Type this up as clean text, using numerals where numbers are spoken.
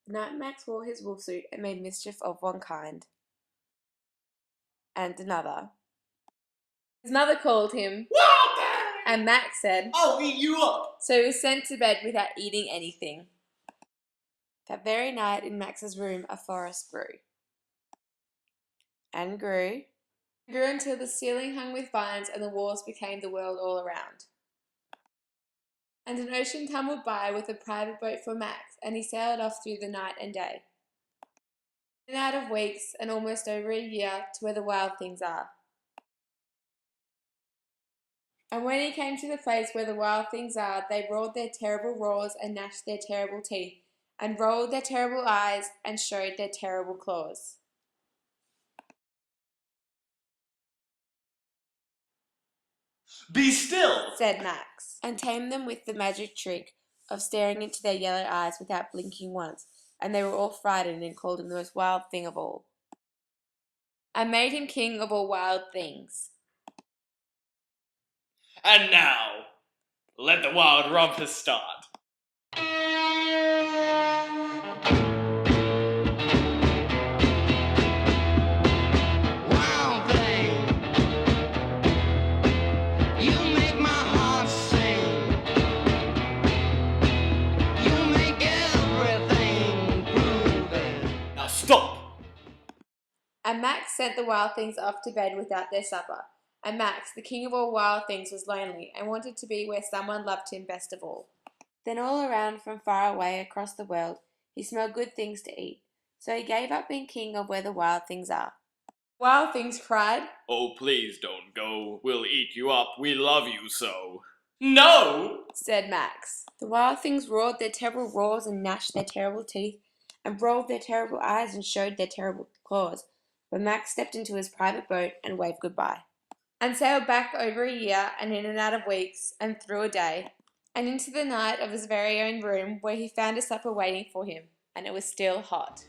The night Max wore his wolf suit and made mischief of one kind and another. His mother called him, Walter! And Max said, I'll eat you up! So he was sent to bed without eating anything. That very night in Max's room a forest grew. And grew. Grew until the ceiling hung with vines and the walls became the world all around. And an ocean tumbled by with a private boat for Max, and he sailed off through the night and day. In and out of weeks, and almost over a year, to where the wild things are. And when he came to the place where the wild things are, they roared their terrible roars and gnashed their terrible teeth, and rolled their terrible eyes and showed their terrible claws. Be still, said Max, and tamed them with the magic trick of staring into their yellow eyes without blinking once, and they were all frightened and called him the most wild thing of all. And made him king of all wild things. And now, let the wild rumpus start. Wild thing, you make my heart sing. You make everything groovy. Now stop! And Max sent the wild things off to bed without their supper. And Max, the king of all wild things, was lonely and wanted to be where someone loved him best of all. Then all around from far away across the world, he smelled good things to eat. So he gave up being king of where the wild things are. Wild things cried, Oh, please don't go. We'll eat you up. We love you so. No! said Max. The wild things roared their terrible roars and gnashed their terrible teeth and rolled their terrible eyes and showed their terrible claws. But Max stepped into his private boat and waved goodbye. And sailed back over a year and in and out of weeks and through a day and into the night of his very own room where he found a supper waiting for him, and it was still hot.